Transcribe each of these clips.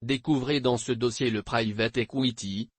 Découvrez dans ce dossier le Private Equity,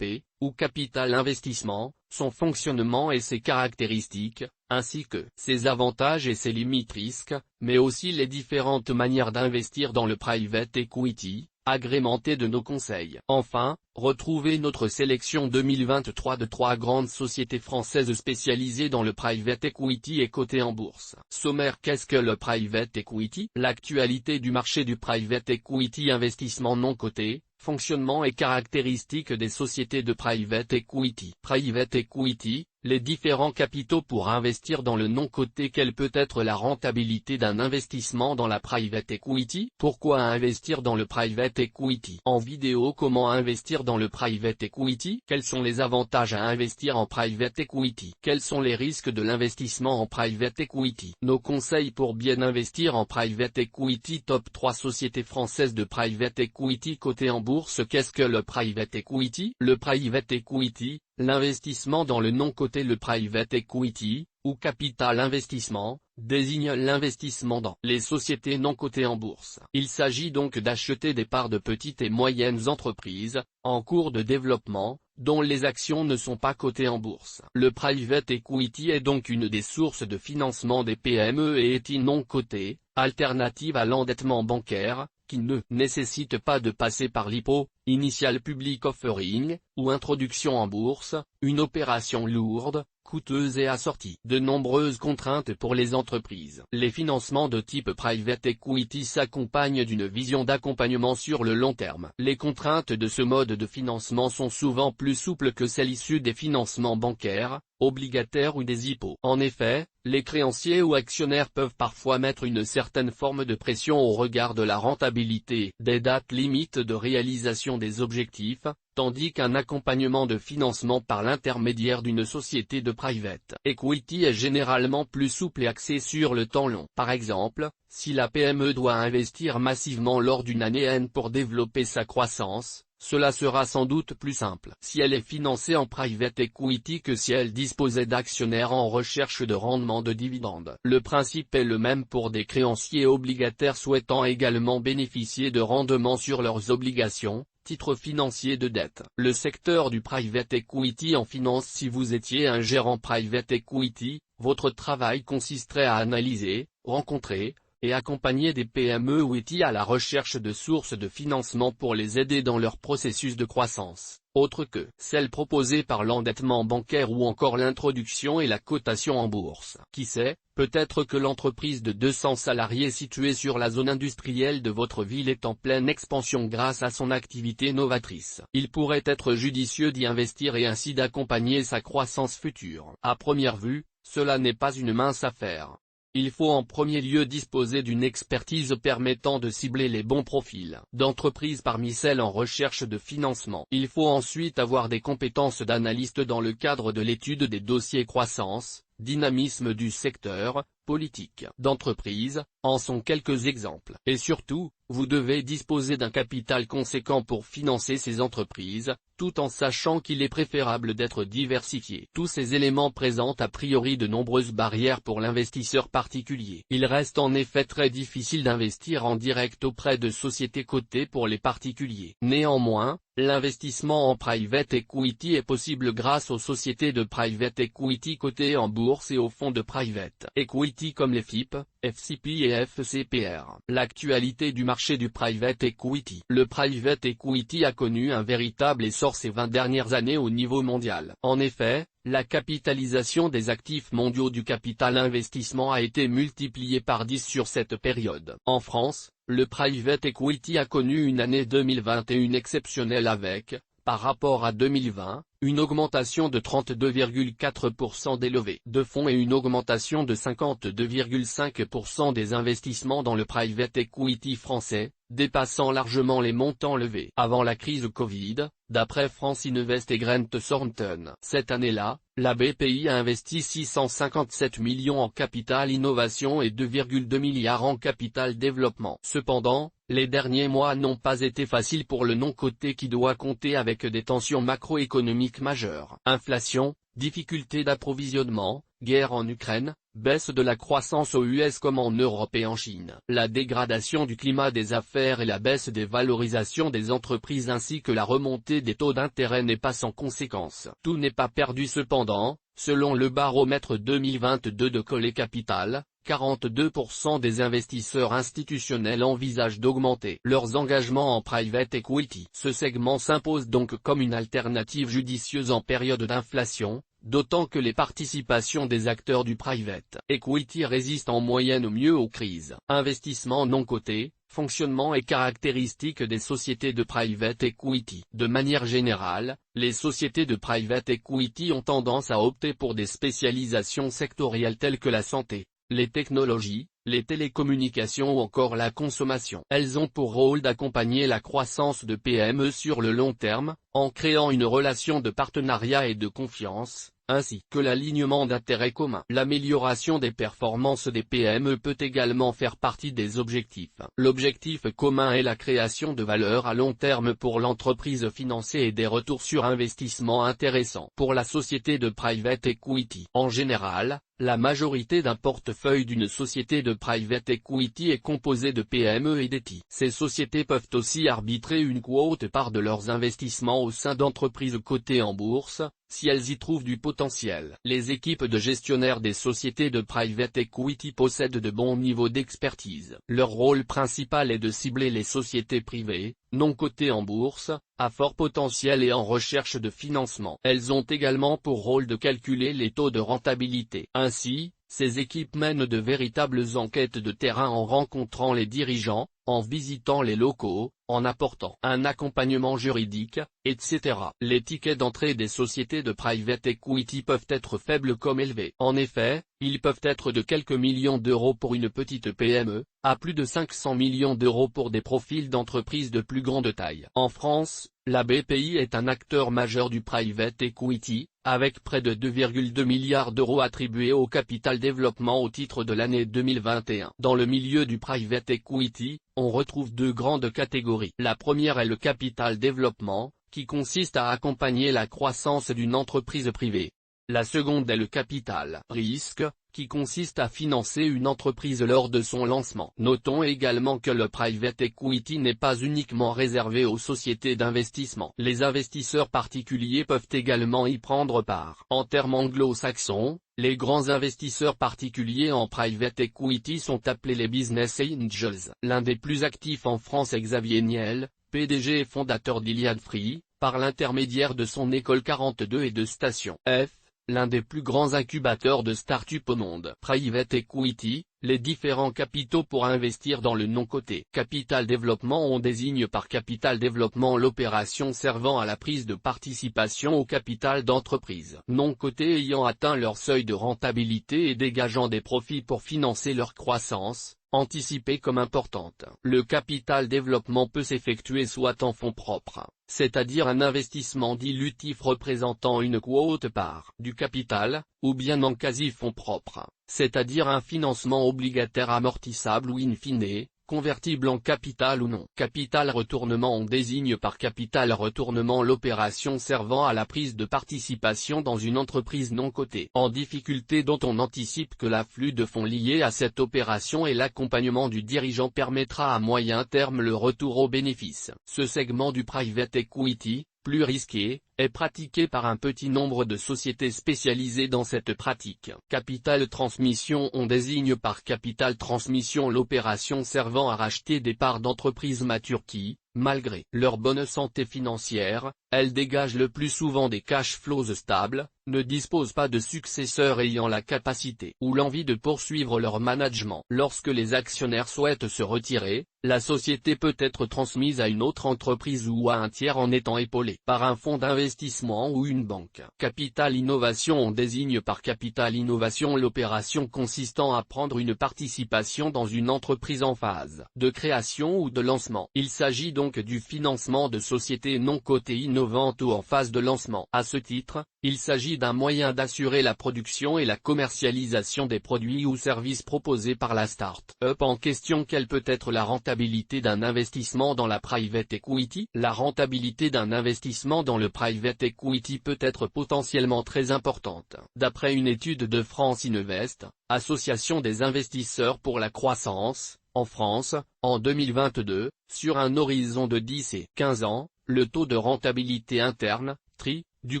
ou capital investissement, son fonctionnement et ses caractéristiques, ainsi que ses avantages et ses limites risques, mais aussi les différentes manières d'investir dans le Private Equity, agrémenté de nos conseils. Enfin, retrouvez notre sélection 2023 de 3 grandes sociétés françaises spécialisées dans le Private Equity et cotées en bourse. Sommaire. Qu'est-ce que le Private Equity? L'actualité du marché du Private Equity, investissement non coté, fonctionnement et caractéristiques des sociétés de Private Equity. Private Equity, les différents capitaux pour investir dans le non coté. Quelle peut être la rentabilité d'un investissement dans la Private Equity? Pourquoi investir dans le Private Equity? En vidéo. Comment investir dans le Private Equity? Quels sont les avantages à investir en Private Equity? Quels sont les risques de l'investissement en Private Equity? Nos conseils pour bien investir en Private Equity. Top 3 sociétés françaises de Private Equity cotées en bourse. Qu'est-ce que le Private Equity? Le Private Equity, l'investissement dans le non coté. Le Private Equity, ou capital investissement, désigne l'investissement dans les sociétés non cotées en bourse. Il s'agit donc d'acheter des parts de petites et moyennes entreprises, en cours de développement, dont les actions ne sont pas cotées en bourse. Le Private Equity est donc une des sources de financement des PME et est non cotée, alternative à l'endettement bancaire, qui ne nécessite pas de passer par l'IPO, Initial Public Offering, ou introduction en bourse, une opération lourde, coûteuse et assortie de nombreuses contraintes pour les entreprises. Les financements de type Private Equity s'accompagnent d'une vision d'accompagnement sur le long terme. Les contraintes de ce mode de financement sont souvent plus souples que celles issues des financements bancaires, obligataires ou des IPO. En effet, les créanciers ou actionnaires peuvent parfois mettre une certaine forme de pression au regard de la rentabilité, des dates limites de réalisation des objectifs, tandis qu'un accompagnement de financement par l'intermédiaire d'une société de Private Equity est généralement plus souple et axé sur le temps long. Par exemple, si la PME doit investir massivement lors d'une année N pour développer sa croissance, cela sera sans doute plus simple si elle est financée en Private Equity que si elle disposait d'actionnaires en recherche de rendement de dividendes. Le principe est le même pour des créanciers obligataires souhaitant également bénéficier de rendements sur leurs obligations, titres financiers de dette. Le secteur du Private Equity en finance. Si vous étiez un gérant Private Equity, votre travail consisterait à analyser, rencontrer, et accompagner des PME ou ETI à la recherche de sources de financement pour les aider dans leur processus de croissance, autres que celles proposées par l'endettement bancaire ou encore l'introduction et la cotation en bourse. Qui sait, peut-être que l'entreprise de 200 salariés située sur la zone industrielle de votre ville est en pleine expansion grâce à son activité novatrice. Il pourrait être judicieux d'y investir et ainsi d'accompagner sa croissance future. À première vue, cela n'est pas une mince affaire. Il faut en premier lieu disposer d'une expertise permettant de cibler les bons profils d'entreprise parmi celles en recherche de financement. Il faut ensuite avoir des compétences d'analyste dans le cadre de l'étude des dossiers croissance, dynamisme du secteur, politique d'entreprise, en sont quelques exemples. Et surtout, vous devez disposer d'un capital conséquent pour financer ces entreprises, tout en sachant qu'il est préférable d'être diversifié. Tous ces éléments présentent a priori de nombreuses barrières pour l'investisseur particulier. Il reste en effet très difficile d'investir en direct auprès de sociétés cotées pour les particuliers. Néanmoins, l'investissement en Private Equity est possible grâce aux sociétés de Private Equity cotées en bourse et aux fonds de Private Equity comme les FIP, FCP et FCPR. L'actualité du marché du Private Equity. Le Private Equity a connu un véritable essor ces 20 dernières années au niveau mondial. En effet, la capitalisation des actifs mondiaux du capital investissement a été multipliée par 10 sur cette période. En France, le Private Equity a connu une année 2021 exceptionnelle avec, par rapport à 2020, une augmentation de 32,4% des levées de fonds et une augmentation de 52,5% des investissements dans le Private Equity français, dépassant largement les montants levés avant la crise Covid, d'après France Invest et Grant Thornton. Cette année-là, la BPI a investi 657 millions en capital innovation et 2,2 milliards en capital développement. Cependant, les derniers mois n'ont pas été faciles pour le non-coté qui doit compter avec des tensions macroéconomiques majeures. Inflation, difficultés d'approvisionnement, guerre en Ukraine, baisse de la croissance aux US comme en Europe et en Chine. La dégradation du climat des affaires et la baisse des valorisations des entreprises ainsi que la remontée des taux d'intérêt n'est pas sans conséquence. Tout n'est pas perdu cependant, selon le baromètre 2022 de Coller Capital. 42% des investisseurs institutionnels envisagent d'augmenter leurs engagements en private equity. Ce segment s'impose donc comme une alternative judicieuse en période d'inflation, d'autant que les participations des acteurs du private equity résistent en moyenne au mieux aux crises. Investissement non coté, fonctionnement et caractéristiques des sociétés de private equity. De manière générale, les sociétés de private equity ont tendance à opter pour des spécialisations sectorielles telles que la santé, les technologies, les télécommunications ou encore la consommation. Elles ont pour rôle d'accompagner la croissance de PME sur le long terme, en créant une relation de partenariat et de confiance, ainsi que l'alignement d'intérêts communs. L'amélioration des performances des PME peut également faire partie des objectifs. L'objectif commun est la création de valeur à long terme pour l'entreprise financée et des retours sur investissement intéressants. Pour la société de private equity, en général, la majorité d'un portefeuille d'une société de private equity est composée de PME et d'ETI. Ces sociétés peuvent aussi arbitrer une quote-part de leurs investissements au sein d'entreprises cotées en bourse, si elles y trouvent du potentiel. Les équipes de gestionnaires des sociétés de private equity possèdent de bons niveaux d'expertise. Leur rôle principal est de cibler les sociétés privées, non cotées en bourse, à fort potentiel et en recherche de financement. Elles ont également pour rôle de calculer les taux de rentabilité. Ainsi, ces équipes mènent de véritables enquêtes de terrain en rencontrant les dirigeants, en visitant les locaux, en apportant un accompagnement juridique, etc. Les tickets d'entrée des sociétés de private equity peuvent être faibles comme élevés. En effet, ils peuvent être de quelques millions d'euros pour une petite PME, à plus de 500 millions d'euros pour des profils d'entreprises de plus grande taille. En France, la BPI est un acteur majeur du private equity, avec près de 2,2 milliards d'euros attribués au capital développement au titre de l'année 2021. Dans le milieu du private equity, on retrouve deux grandes catégories. La première est le capital développement, qui consiste à accompagner la croissance d'une entreprise privée. La seconde est le capital risque, qui consiste à financer une entreprise lors de son lancement. Notons également que le private equity n'est pas uniquement réservé aux sociétés d'investissement. Les investisseurs particuliers peuvent également y prendre part. En termes anglo-saxons, les grands investisseurs particuliers en private equity sont appelés les business angels. L'un des plus actifs en France est Xavier Niel, PDG et fondateur d'Iliad Free, par l'intermédiaire de son école 42 et de Station F, l'un des plus grands incubateurs de start-up au monde. Private equity, les différents capitaux pour investir dans le non-coté. Capital développement. On désigne par capital développement l'opération servant à la prise de participation au capital d'entreprises non cotées ayant atteint leur seuil de rentabilité et dégageant des profits pour financer leur croissance, anticipée comme importante. Le capital développement peut s'effectuer soit en fonds propres, c'est-à-dire un investissement dilutif représentant une quote-part du capital, ou bien en quasi-fonds propres, c'est-à-dire un financement obligataire amortissable ou in fine, convertible en capital ou non. Capital retournement. On désigne par capital retournement l'opération servant à la prise de participation dans une entreprise non cotée en difficulté dont on anticipe que l'afflux de fonds liés à cette opération et l'accompagnement du dirigeant permettra à moyen terme le retour aux bénéfices. Ce segment du private equity, plus risqué, est pratiqué par un petit nombre de sociétés spécialisées dans cette pratique. Capital transmission. On désigne par capital transmission l'opération servant à racheter des parts d'entreprises matures qui, malgré leur bonne santé financière, elles dégagent le plus souvent des cash flows stables, ne disposent pas de successeurs ayant la capacité ou l'envie de poursuivre leur management. Lorsque les actionnaires souhaitent se retirer, la société peut être transmise à une autre entreprise ou à un tiers en étant épaulée par un fonds d'investissement ou une banque. Capital innovation. On désigne par capital innovation l'opération consistant à prendre une participation dans une entreprise en phase de création ou de lancement. Il s'agit donc donc du financement de sociétés non cotées innovantes ou en phase de lancement. À ce titre, il s'agit d'un moyen d'assurer la production et la commercialisation des produits ou services proposés par la start-up en question. Quelle peut être la rentabilité d'un investissement dans la private equity? La rentabilité d'un investissement dans le private equity peut être potentiellement très importante. D'après une étude de France Invest, Association des investisseurs pour la croissance, en France, en 2022, sur un horizon de 10 et 15 ans, le taux de rentabilité interne, TRI, du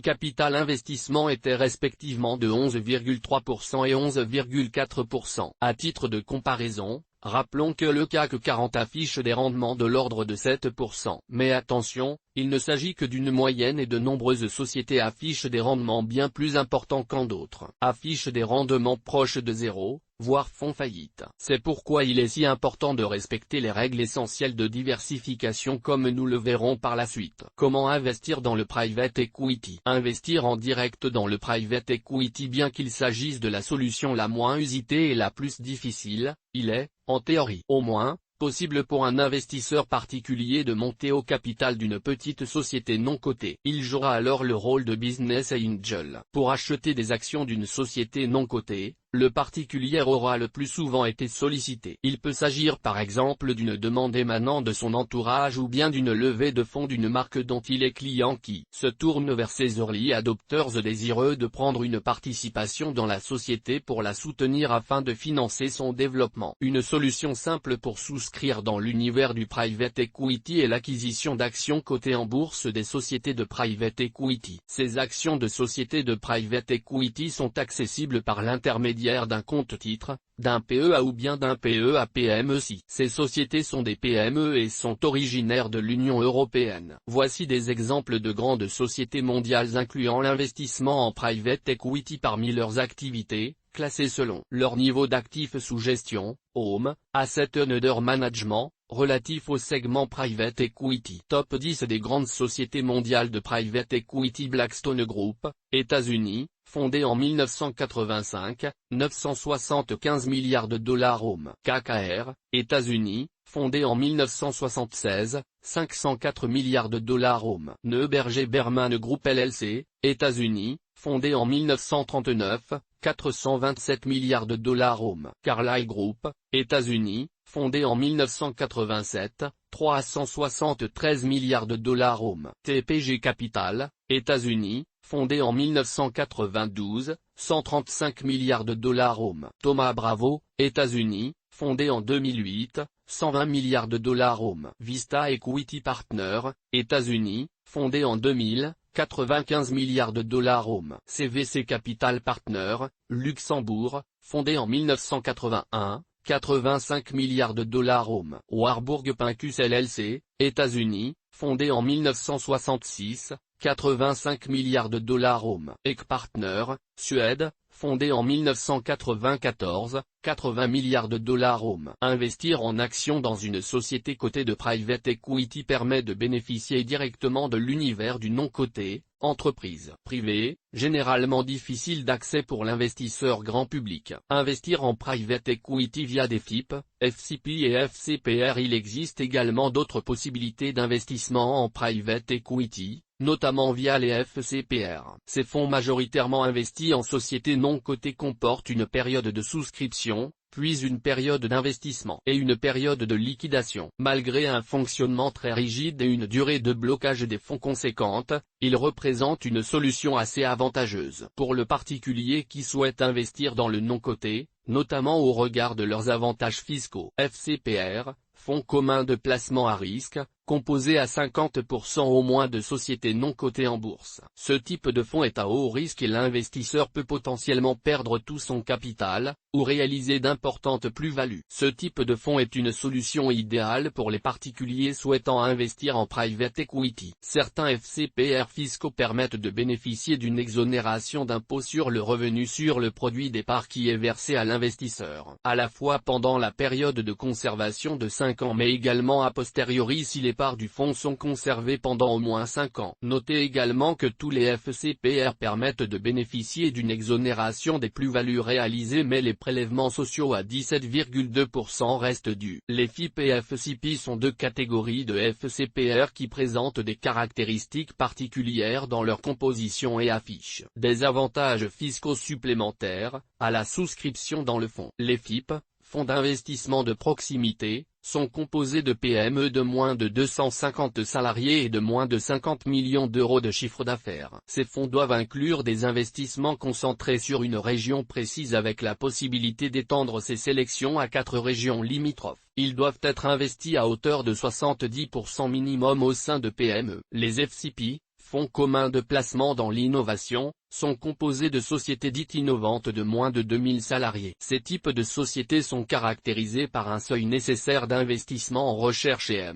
capital investissement était respectivement de 11,3% et 11,4%. À titre de comparaison, rappelons que le CAC 40 affiche des rendements de l'ordre de 7%. Mais attention, il ne s'agit que d'une moyenne et de nombreuses sociétés affichent des rendements bien plus importants qu'en d'autres. Affichent des rendements proches de zéro, voire font faillite. C'est pourquoi il est si important de respecter les règles essentielles de diversification comme nous le verrons par la suite. Comment investir dans le private equity? Investir en direct dans le private equity, bien qu'il s'agisse de la solution la moins usitée et la plus difficile, il est, en théorie au moins, possible pour un investisseur particulier de monter au capital d'une petite société non cotée. Il jouera alors le rôle de business angel. Pour acheter des actions d'une société non cotée, le particulier aura le plus souvent été sollicité. Il peut s'agir par exemple d'une demande émanant de son entourage ou bien d'une levée de fonds d'une marque dont il est client qui se tourne vers ses early adopters désireux de prendre une participation dans la société pour la soutenir afin de financer son développement. Une solution simple pour souscrire dans l'univers du private equity est l'acquisition d'actions cotées en bourse des sociétés de private equity. Ces actions de sociétés de private equity sont accessibles par l'intermédiaire d'un compte titre, d'un PEA ou bien d'un PEA PME si ces sociétés sont des PME et sont originaires de l'Union européenne. Voici des exemples de grandes sociétés mondiales incluant l'investissement en private equity parmi leurs activités, classées selon leur niveau d'actifs sous gestion, Home, Asset Under Management, relatif au segment private equity. Top 10 des grandes sociétés mondiales de private equity. Blackstone Group, États-Unis, fondé en 1985, 975 milliards de dollars. Home. KKR, États-Unis, fondé en 1976, 504 milliards de dollars. Home. Neuberger Berman Group LLC, États-Unis, fondé en 1939, 427 milliards de dollars. Home. Carlyle Group, États-Unis, fondé en 1987, 373 milliards de dollars. Home. TPG Capital, États-Unis, fondé en 1992, 135 milliards de dollars. Home. Thomas Bravo, États-Unis, fondé en 2008, 120 milliards de dollars. Home. Vista Equity Partner, États-Unis, fondé en 2000, 95 milliards de dollars. Home. CVC Capital Partner, Luxembourg, fondé en 1981, 85 milliards de dollars. Home. Warburg Pincus LLC, États-Unis, fondé en 1966, 85 milliards de dollars. Home. Ek Partner, Suède, fondé en 1994, 80 milliards de dollars. Home. Investir en actions dans une société cotée de private equity permet de bénéficier directement de l'univers du non coté, entreprise privée, généralement difficile d'accès pour l'investisseur grand public. Investir en private equity via des FIP, FCP et FCPR. Il existe également d'autres possibilités d'investissement en private equity, notamment via les FCPR. Ces fonds majoritairement investis en sociétés non cotées comportent une période de souscription, puis une période d'investissement et une période de liquidation. Malgré un fonctionnement très rigide et une durée de blocage des fonds conséquente, ils représentent une solution assez avantageuse pour le particulier qui souhaite investir dans le non coté, notamment au regard de leurs avantages fiscaux. FCPR, fonds commun de placement à risque, composé à 50% au moins de sociétés non cotées en bourse. Ce type de fonds est à haut risque et l'investisseur peut potentiellement perdre tout son capital, ou réaliser d'importantes plus-values. Ce type de fonds est une solution idéale pour les particuliers souhaitant investir en private equity. Certains FCPR fiscaux permettent de bénéficier d'une exonération d'impôt sur le revenu sur le produit des parts qui est versé à l'investisseur, à la fois pendant la période de conservation de 5 ans mais également a posteriori si les parts du fonds sont conservées pendant au moins 5 ans. Notez également que tous les FCPR permettent de bénéficier d'une exonération des plus-values réalisées, mais les prélèvements sociaux à 17,2% restent dus. Les FIP et FCP sont deux catégories de FCPR qui présentent des caractéristiques particulières dans leur composition et affichent des avantages fiscaux supplémentaires à la souscription dans le fonds. Les FIP, fonds d'investissement de proximité, sont composés de PME de moins de 250 salariés et de moins de 50 millions d'euros de chiffre d'affaires. Ces fonds doivent inclure des investissements concentrés sur une région précise avec la possibilité d'étendre ces sélections à 4 régions limitrophes. Ils doivent être investis à hauteur de 70% minimum au sein de PME. Les FCP, fonds communs de placement dans l'innovation, sont composés de sociétés dites innovantes de moins de 2000 salariés. Ces types de sociétés sont caractérisés par un seuil nécessaire d'investissement en recherche et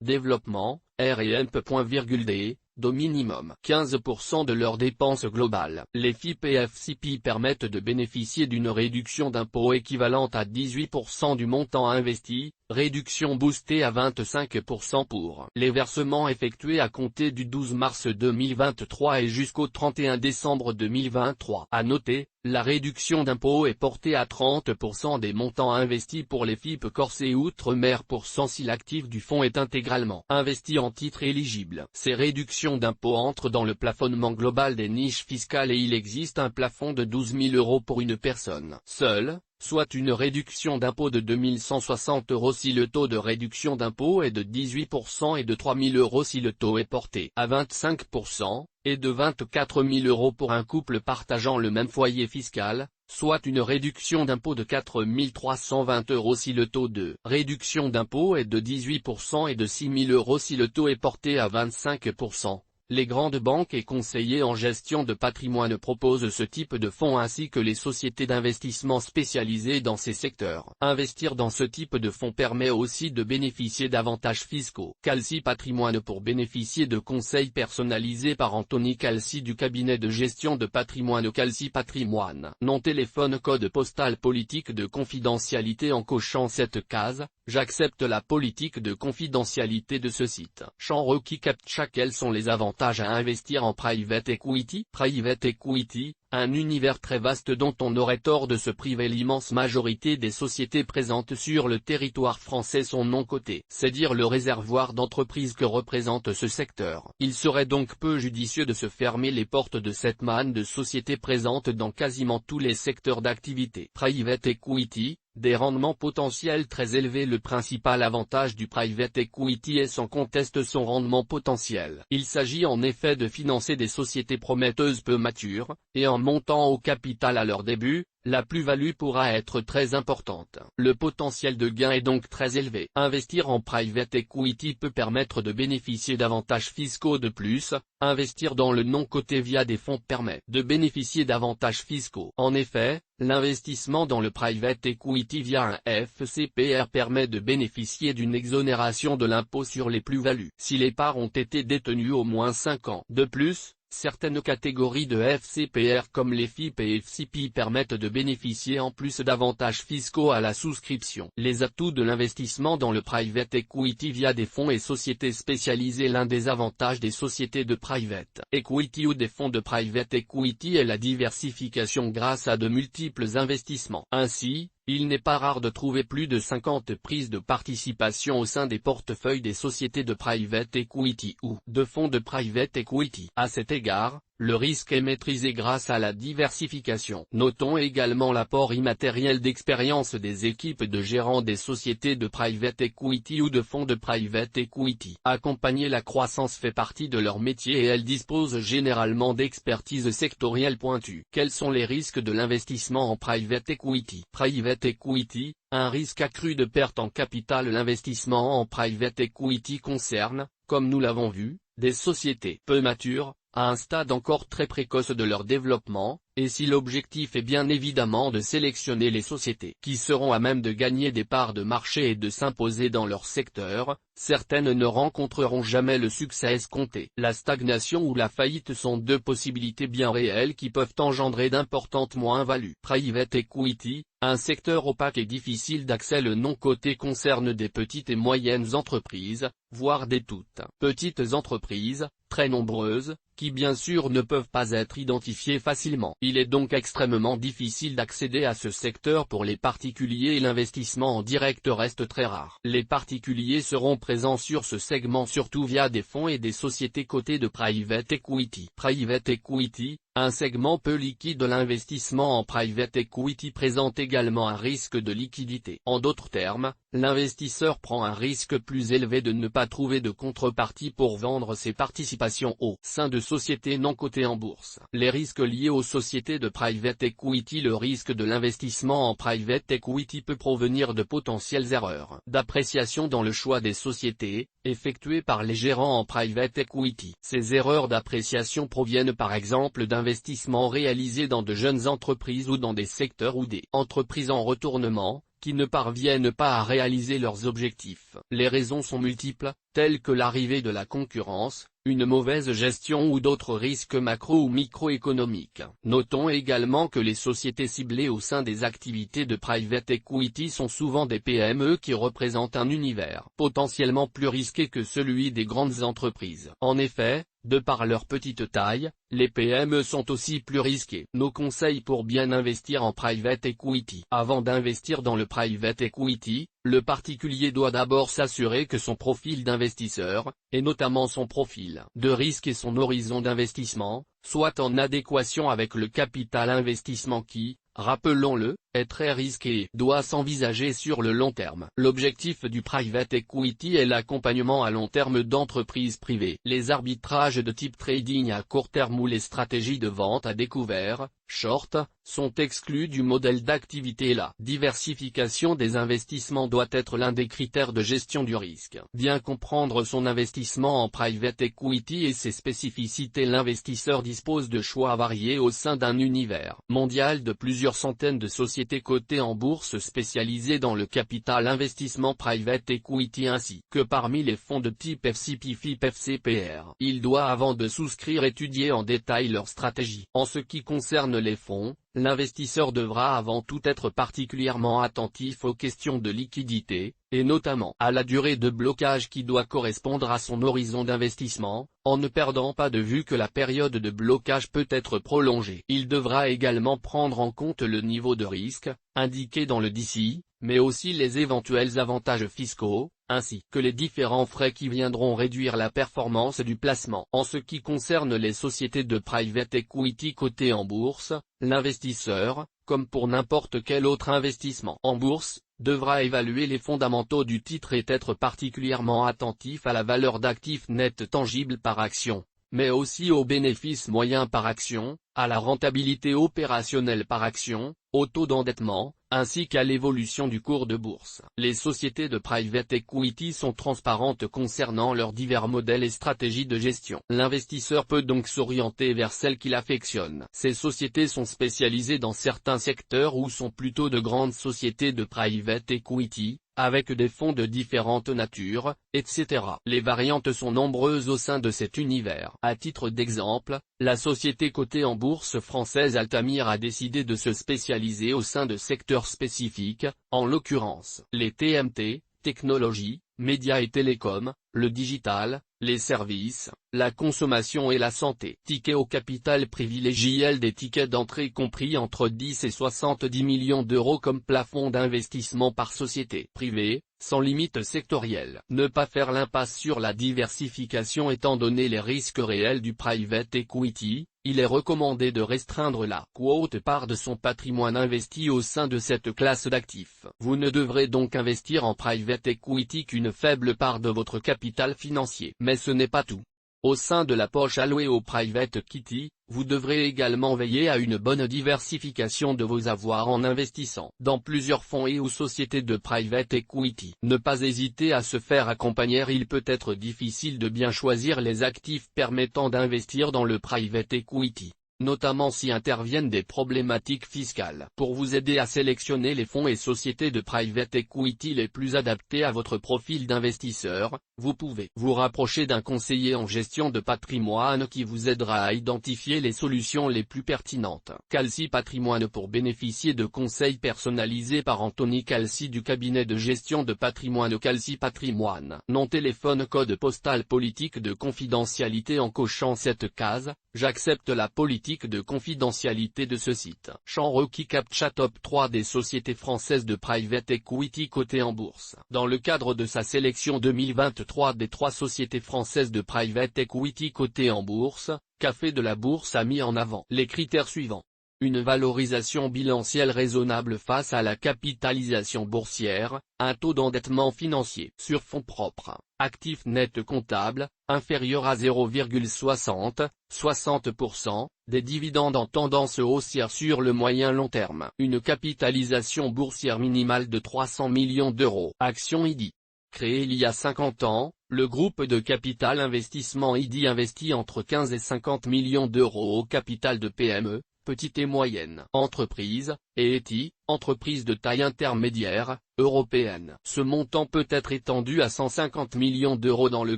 développement, R&D, d'au minimum 15% de leurs dépenses globales. Les FIP et FCP permettent de bénéficier d'une réduction d'impôt équivalente à 18% du montant investi, réduction boostée à 25% pour les versements effectués à compter du 12 mars 2023 et jusqu'au 31 décembre 2023. À noter, la réduction d'impôt est portée à 30% des montants investis pour les FIP Corse et Outre-mer si l'actif du fonds est intégralement investi en titres éligibles. Ces réductions d'impôt entrent dans le plafonnement global des niches fiscales et il existe un plafond de 12 000 € pour une personne seule, soit une réduction d'impôt de 2 160 € si le taux de réduction d'impôt est de 18% et de 3 000 € si le taux est porté à 25%, et de 24 000 € pour un couple partageant le même foyer fiscal, soit une réduction d'impôt de 4 320 € si le taux de réduction d'impôt est de 18% et de 6 000 € si le taux est porté à 25%. Les grandes banques et conseillers en gestion de patrimoine proposent ce type de fonds ainsi que les sociétés d'investissement spécialisées dans ces secteurs. Investir dans ce type de fonds permet aussi de bénéficier d'avantages fiscaux. Calci Patrimoine pour bénéficier de conseils personnalisés par Anthony Calci du cabinet de gestion de patrimoine Calci Patrimoine. Nom, téléphone, code postal, politique de confidentialité en cochant cette case. J'accepte la politique de confidentialité de ce site. Champ requis CAPTCHA. Quels sont les avantages à investir en private equity? Private equity, un univers très vaste dont on aurait tort de se priver. L'immense majorité des sociétés présentes sur le territoire français sont non cotées. C'est dire le réservoir d'entreprises que représente ce secteur. Il serait donc peu judicieux de se fermer les portes de cette manne de sociétés présentes dans quasiment tous les secteurs d'activité. Private equity, des rendements potentiels très élevés. Le principal avantage du private equity est sans conteste son rendement potentiel. Il s'agit en effet de financer des sociétés prometteuses peu matures, et en montant au capital à leur début, la plus-value pourra être très importante. Le potentiel de gain est donc très élevé. Investir en private equity peut permettre de bénéficier d'avantages fiscaux de plus. Investir dans le non-coté via des fonds permet de bénéficier d'avantages fiscaux. En effet, l'investissement dans le private equity via un FCPR permet de bénéficier d'une exonération de l'impôt sur les plus-values si les parts ont été détenues au moins 5 ans. De plus, certaines catégories de FCPR comme les FIP et FCP permettent de bénéficier en plus d'avantages fiscaux à la souscription. Les atouts de l'investissement dans le private equity via des fonds et sociétés spécialisées. L'un des avantages des sociétés de private equity ou des fonds de private equity est la diversification grâce à de multiples investissements. Ainsi, il n'est pas rare de trouver plus de 50 prises de participation au sein des portefeuilles des sociétés de private equity ou de fonds de private equity. À cet égard, le risque est maîtrisé grâce à la diversification. Notons également l'apport immatériel d'expérience des équipes de gérants des sociétés de private equity ou de fonds de private equity. Accompagner la croissance fait partie de leur métier et elles disposent généralement d'expertise sectorielle pointue. Quels sont les risques de l'investissement en private equity? Private equity, un risque accru de perte en capital. L'investissement en private equity concerne, comme nous l'avons vu, des sociétés peu matures, à un stade encore très précoce de leur développement, et si l'objectif est bien évidemment de sélectionner les sociétés qui seront à même de gagner des parts de marché et de s'imposer dans leur secteur, certaines ne rencontreront jamais le succès escompté. La stagnation ou la faillite sont deux possibilités bien réelles qui peuvent engendrer d'importantes moins-values. Private equity, un secteur opaque et difficile d'accès. Le non coté concerne des petites et moyennes entreprises, voire des toutes petites entreprises, très nombreuses, qui bien sûr ne peuvent pas être identifiées facilement. Il est donc extrêmement difficile d'accéder à ce secteur pour les particuliers et l'investissement en direct reste très rare. Les particuliers seront présents sur ce segment surtout via des fonds et des sociétés cotées de private equity. Private equity, un segment peu liquide de l'investissement en private equity présente également un risque de liquidité. En d'autres termes, l'investisseur prend un risque plus élevé de ne pas trouver de contrepartie pour vendre ses participations au sein de sociétés non cotées en bourse. Les risques liés aux sociétés de private equity. Le risque de l'investissement en private equity peut provenir de potentielles erreurs d'appréciation dans le choix des sociétés, effectuées par les gérants en private equity. Ces erreurs d'appréciation proviennent par exemple d'investissements réalisés dans de jeunes entreprises ou dans des secteurs ou des entreprises en retournement, qui ne parviennent pas à réaliser leurs objectifs. Les raisons sont multiples, telles que l'arrivée de la concurrence, une mauvaise gestion ou d'autres risques macro ou microéconomiques. Notons également que les sociétés ciblées au sein des activités de private equity sont souvent des PME qui représentent un univers potentiellement plus risqué que celui des grandes entreprises. En effet, de par leur petite taille, les PME sont aussi plus risquées. Nos conseils pour bien investir en private equity. Avant d'investir dans le private equity, le particulier doit d'abord s'assurer que son profil d'investisseur, et notamment son profil de risque et son horizon d'investissement, soient en adéquation avec le capital investissement qui, rappelons-le, est très risqué et doit s'envisager sur le long terme. L'objectif du private equity est l'accompagnement à long terme d'entreprises privées. Les arbitrages de type trading à court terme ou les stratégies de vente à découvert, short, sont exclus du modèle d'activité et la diversification des investissements doit être l'un des critères de gestion du risque. Bien comprendre son investissement en private equity et ses spécificités. L'investisseur dispose de choix variés au sein d'un univers mondial de plusieurs centaines de sociétés cotées en bourse spécialisées dans le capital investissement private equity ainsi que parmi les fonds de type FCP FIP FCPR. Il doit avant de souscrire étudier en détail leur stratégie. En ce qui concerne les fonds, l'investisseur devra avant tout être particulièrement attentif aux questions de liquidité, et notamment à la durée de blocage qui doit correspondre à son horizon d'investissement, en ne perdant pas de vue que la période de blocage peut être prolongée. Il devra également prendre en compte le niveau de risque, indiqué dans le DCI, mais aussi les éventuels avantages fiscaux, ainsi que les différents frais qui viendront réduire la performance du placement. En ce qui concerne les sociétés de private equity cotées en bourse, l'investisseur, comme pour n'importe quel autre investissement en bourse, devra évaluer les fondamentaux du titre et être particulièrement attentif à la valeur d'actifs nets tangibles par action, mais aussi aux bénéfices moyens par action, à la rentabilité opérationnelle par action, au taux d'endettement, ainsi qu'à l'évolution du cours de bourse. Les sociétés de private equity sont transparentes concernant leurs divers modèles et stratégies de gestion. L'investisseur peut donc s'orienter vers celles qu'il affectionne. Ces sociétés sont spécialisées dans certains secteurs ou sont plutôt de grandes sociétés de private equity, avec des fonds de différentes natures, etc. Les variantes sont nombreuses au sein de cet univers. À titre d'exemple, la société cotée en bourse française Altamira a décidé de se spécialiser au sein de secteurs spécifiques, en l'occurrence les TMT, technologie, médias et télécoms, le digital, les services, la consommation et la santé. Tickets au capital privilégié. Des tickets d'entrée compris entre 10 et 70 millions d'euros comme plafond d'investissement par société privée, sans limite sectorielle. Ne pas faire l'impasse sur la diversification étant donné les risques réels du private equity, il est recommandé de restreindre la quote part de son patrimoine investi au sein de cette classe d'actifs. Vous ne devrez donc investir en private equity qu'une faible part de votre capital financier. Mais ce n'est pas tout. Au sein de la poche allouée au private equity, vous devrez également veiller à une bonne diversification de vos avoirs en investissant dans plusieurs fonds et ou sociétés de private equity. Ne pas hésiter à se faire accompagner. Il peut être difficile de bien choisir les actifs permettant d'investir dans le private equity, notamment si interviennent des problématiques fiscales. Pour vous aider à sélectionner les fonds et sociétés de private equity les plus adaptés à votre profil d'investisseur, vous pouvez vous rapprocher d'un conseiller en gestion de patrimoine qui vous aidera à identifier les solutions les plus pertinentes. Calci Patrimoine. Pour bénéficier de conseils personnalisés par Anthony Calci du cabinet de gestion de patrimoine Calci Patrimoine. Nom, téléphone, code postal, politique de confidentialité. En cochant cette case, j'accepte la politique de confidentialité de ce site. Champ requis. CAPTCHA. Top 3 des sociétés françaises de private equity cotées en bourse. Dans le cadre de sa sélection 2023 des 3 sociétés françaises de private equity cotées en bourse, Café de la Bourse a mis en avant les critères suivants. Une valorisation bilancielle raisonnable face à la capitalisation boursière, un taux d'endettement financier sur fonds propres, actif net comptable, inférieur à 0,60% des dividendes en tendance haussière sur le moyen long terme. Une capitalisation boursière minimale de 300 millions d'euros. Action IDI. Créé il y a 50 ans, le groupe de capital investissement IDI investit entre 15 et 50 millions d'euros au capital de PME, petites et moyennes entreprises, et ETI, entreprises de taille intermédiaire, européenne. Ce montant peut être étendu à 150 millions d'euros dans le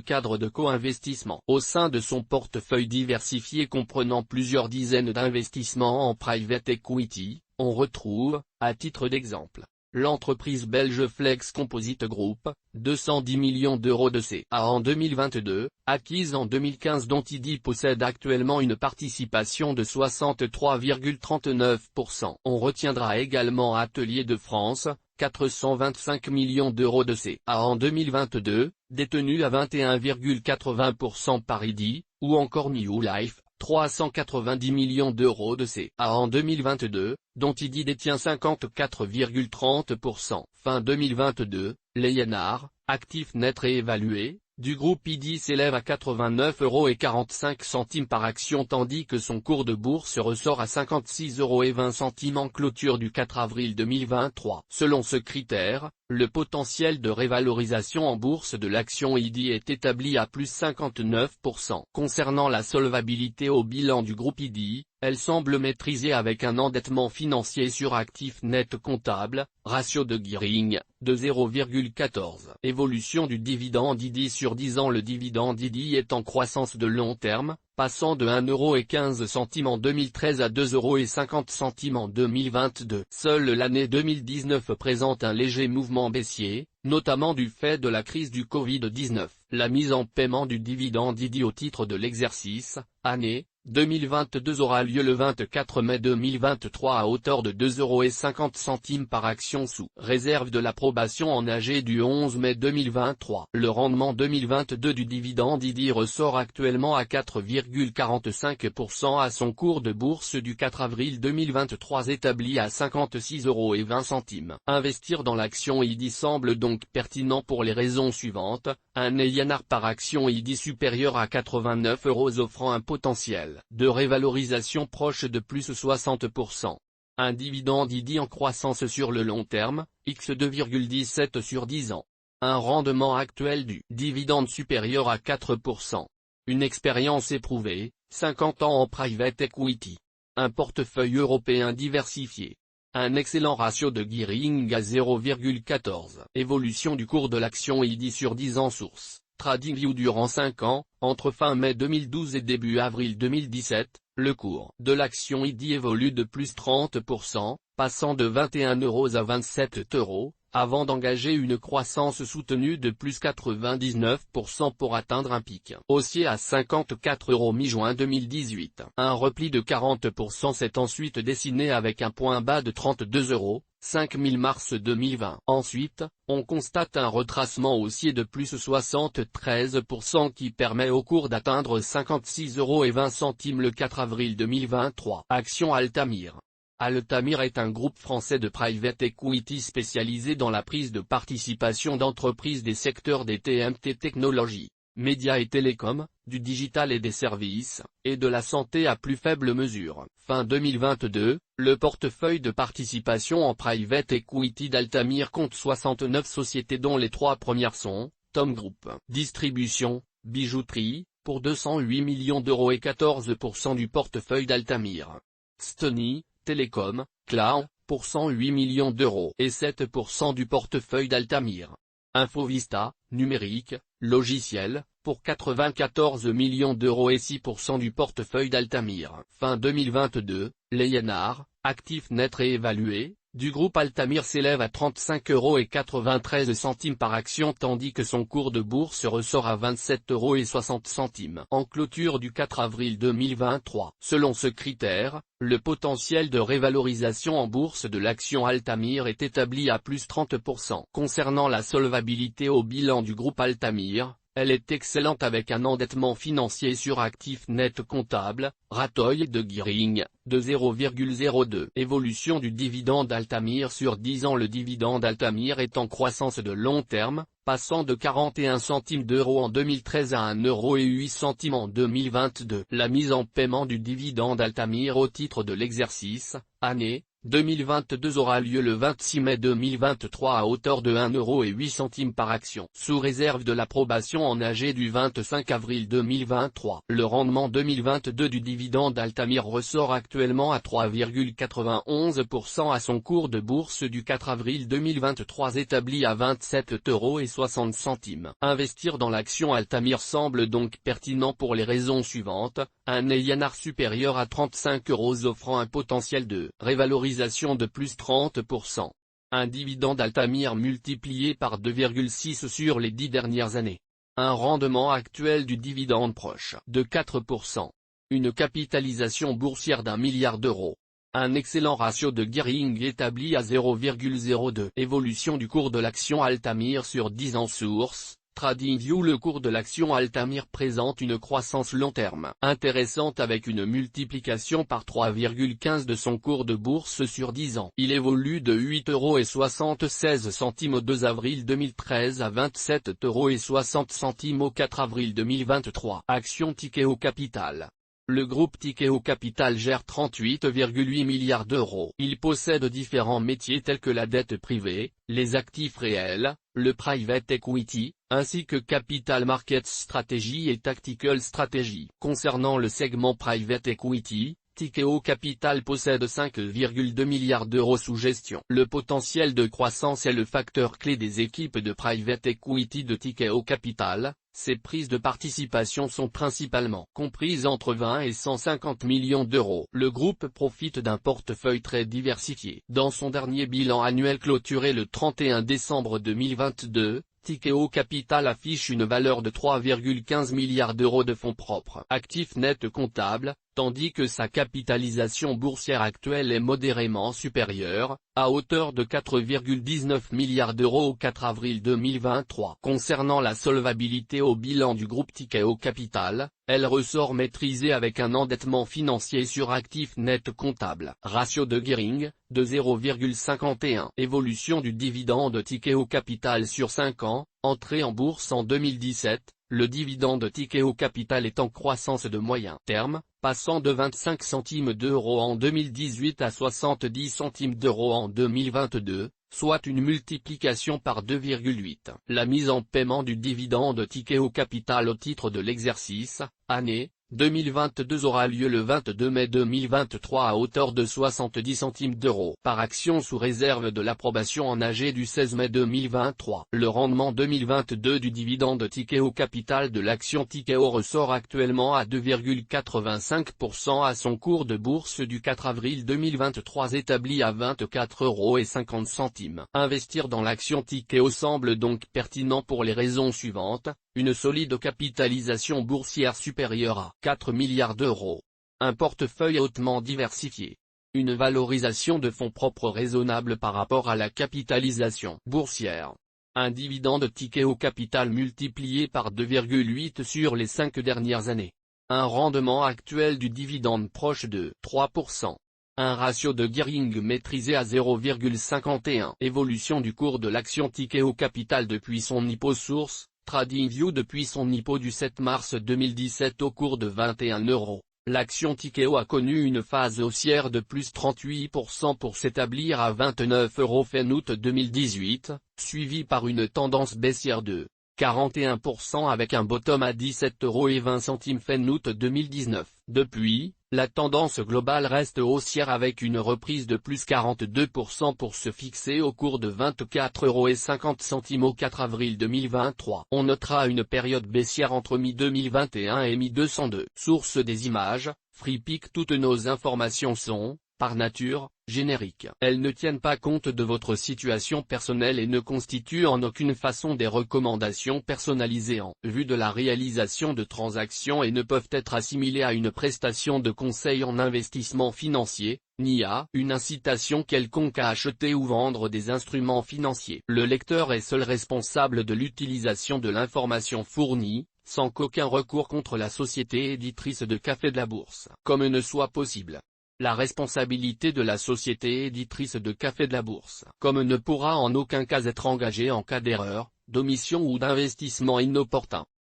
cadre de co-investissements. Au sein de son portefeuille diversifié comprenant plusieurs dizaines d'investissements en private equity, on retrouve, à titre d'exemple, l'entreprise belge Flex Composite Group, 210 millions d'euros de CA en 2022, acquise en 2015 dont IDI possède actuellement une participation de 63,39%. On retiendra également Atelier de France, 425 millions d'euros de CA en 2022, détenu à 21,80% par IDI, ou encore New Life, 390 millions d'euros de CA en 2022, dont IDI détient 54,30%. Fin 2022, l'ENR, actif net réévalué, du groupe IDI s'élève à 89,45 € par action tandis que son cours de bourse ressort à 56,20 € en clôture du 4 avril 2023. Selon ce critère, le potentiel de révalorisation en bourse de l'action IDI est établi à plus 59%. Concernant la solvabilité au bilan du groupe IDI, elle semble maîtrisée avec un endettement financier sur actif net comptable, ratio de gearing, de 0,14. Évolution du dividende IDI sur 10 ans. Le dividende IDI est en croissance de long terme, passant de 1,15 € en 2013 à 2,50 € en 2022. Seule l'année 2019 présente un léger mouvement baissier, notamment du fait de la crise du Covid-19. La mise en paiement du dividende IDI au titre de l'exercice, année 2022 aura lieu le 24 mai 2023 à hauteur de 2,50 € par action sous réserve de l'approbation en AG du 11 mai 2023. Le rendement 2022 du dividende IDI ressort actuellement à 4,45% à son cours de bourse du 4 avril 2023 établi à 56,20 €. Investir dans l'action IDI semble donc pertinent pour les raisons suivantes. Un EINR par action IDI supérieur à 89 € offrant un potentiel de révalorisation proche de plus 60%. Un dividende IDI en croissance sur le long terme, x 2,17 sur 10 ans. Un rendement actuel du dividende supérieur à 4%. Une expérience éprouvée, 50 ans en private equity. Un portefeuille européen diversifié. Un excellent ratio de gearing à 0,14. Évolution du cours de l'action IDI sur 10 ans. Source TradingView. Durant 5 ans, entre fin mai 2012 et début avril 2017, le cours de l'action IDI évolue de plus 30%, passant de 21 € à 27 €, avant d'engager une croissance soutenue de plus 99% pour atteindre un pic haussier à 54 € mi-juin 2018. Un repli de 40% s'est ensuite dessiné avec un point bas de 32 €, 5000 mars 2020. Ensuite, on constate un retracement haussier de plus 73% qui permet au cours d'atteindre 56,20 € le 4 avril 2023. Action Altamira. Altamira est un groupe français de private equity spécialisé dans la prise de participation d'entreprises des secteurs des TMT technologies, médias et télécoms, du digital et des services, et de la santé à plus faible mesure. Fin 2022, le portefeuille de participation en private equity d'Altamira compte 69 sociétés dont les 3 premières sont, Tom Group, distribution, bijouterie, pour 208 millions d'euros et 14% du portefeuille d'Altamira. Stony, Télécom, Cloud, pour 108 millions d'euros et 7% du portefeuille d'Altamira. Infovista, numérique, logiciel, pour 94 millions d'euros et 6% du portefeuille d'Altamira. Fin 2022, l'ENR, actif net réévalué, du groupe Altamira s'élève à 35,93 € par action tandis que son cours de bourse ressort à 27,60 € en clôture du 4 avril 2023. Selon ce critère, le potentiel de révalorisation en bourse de l'action Altamira est établi à plus 30%. Concernant la solvabilité au bilan du groupe Altamira, elle est excellente avec un endettement financier sur actif net comptable, ratio de gearing, de 0,02. Évolution du dividende Altamira sur 10 ans. Le dividende Altamira est en croissance de long terme, passant de 41 centimes d'euros en 2013 à 1,08 € en 2022. La mise en paiement du dividende Altamira au titre de l'exercice, année 2022 aura lieu le 26 mai 2023 à hauteur de 1,08 € par action. Sous réserve de l'approbation en AG du 25 avril 2023. Le rendement 2022 du dividende Altamira ressort actuellement à 3,91% à son cours de bourse du 4 avril 2023 établi à 27,60 €. Investir dans l'action Altamira semble donc pertinent pour les raisons suivantes: un ENR supérieur à 35 € offrant un potentiel de révalorisation de plus 30%. Un dividende Altamira multiplié par 2,6 sur les 10 dernières années. Un rendement actuel du dividende proche de 4%. Une capitalisation boursière d'1 milliard d'euros. Un excellent ratio de gearing établi à 0,02. Évolution du cours de l'action Altamira sur 10 ans. Source: TradingView. Le cours de l'action Altamira présente une croissance long terme intéressante avec une multiplication par 3,15 de son cours de bourse sur 10 ans. Il évolue de 8,76 € au 2 avril 2013 à 27,60 € au 4 avril 2023. Action Tikehau Capital. Le groupe Tikehau Capital gère 38,8 milliards d'euros. Il possède différents métiers tels que la dette privée, les actifs réels, le private equity, ainsi que Capital Markets Strategy et Tactical Strategy. Concernant le segment private equity, Tikehau Capital possède 5,2 milliards d'euros sous gestion. Le potentiel de croissance est le facteur clé des équipes de private equity de Tikehau Capital. Ses prises de participation sont principalement comprises entre 20 et 150 millions d'euros. Le groupe profite d'un portefeuille très diversifié. Dans son dernier bilan annuel clôturé le 31 décembre 2022, Tikehau Capital affiche une valeur de 3,15 milliards d'euros de fonds propres. Actifs nets comptables, tandis que sa capitalisation boursière actuelle est modérément supérieure, à hauteur de 4,19 milliards d'euros au 4 avril 2023. Concernant la solvabilité au bilan du groupe Tikehau Capital, elle ressort maîtrisée avec un endettement financier sur actifs nets comptables. Ratio de gearing, de 0,51. Évolution du dividende Tikehau Capital sur 5 ans, entrée en bourse en 2017, le dividende Tikehau Capital est en croissance de moyen terme, passant de 25 centimes d'euros en 2018 à 70 centimes d'euros en 2022, soit une multiplication par 2,8. La mise en paiement du dividende Tikehau Capital au titre de l'exercice, année 2022 aura lieu le 22 mai 2023 à hauteur de 70 centimes d'euros par action sous réserve de l'approbation en AG du 16 mai 2023. Le rendement 2022 du dividende Tikehau Capital de l'action Tikehau ressort actuellement à 2,85% à son cours de bourse du 4 avril 2023 établi à 24,50 €. Investir dans l'action Tikehau semble donc pertinent pour les raisons suivantes: une solide capitalisation boursière supérieure à 4 milliards d'euros. Un portefeuille hautement diversifié. Une valorisation de fonds propres raisonnable par rapport à la capitalisation boursière. Un dividende Tikehau Capital multiplié par 2,8 sur les 5 dernières années. Un rendement actuel du dividende proche de 3%. Un ratio de gearing maîtrisé à 0,51. Évolution du cours de l'action Tikehau Capital depuis son IPO. Source: TradingView. Depuis son IPO du 7 mars 2017 au cours de 21 €, l'action Tikehau a connu une phase haussière de plus 38% pour s'établir à 29 € fin août 2018, suivie par une tendance baissière de 41% avec un bottom à 17,20 € fin août 2019. Depuis, la tendance globale reste haussière avec une reprise de plus 42% pour se fixer au cours de 24,50 € au 4 avril 2023. On notera une période baissière entre mi-2021 et mi-202. Source des images, FreePic. Toutes nos informations sont, par nature, génériques. Elles ne tiennent pas compte de votre situation personnelle et ne constituent en aucune façon des recommandations personnalisées en vue de la réalisation de transactions et ne peuvent être assimilées à une prestation de conseil en investissement financier, ni à une incitation quelconque à acheter ou vendre des instruments financiers. Le lecteur est seul responsable de l'utilisation de l'information fournie, sans qu'aucun recours contre la société éditrice de Café de la Bourse, comme ne soit possible. La responsabilité de la société éditrice de Café de la Bourse, comme ne pourra en aucun cas être engagée en cas d'erreur, d'omission ou d'investissement inopportun.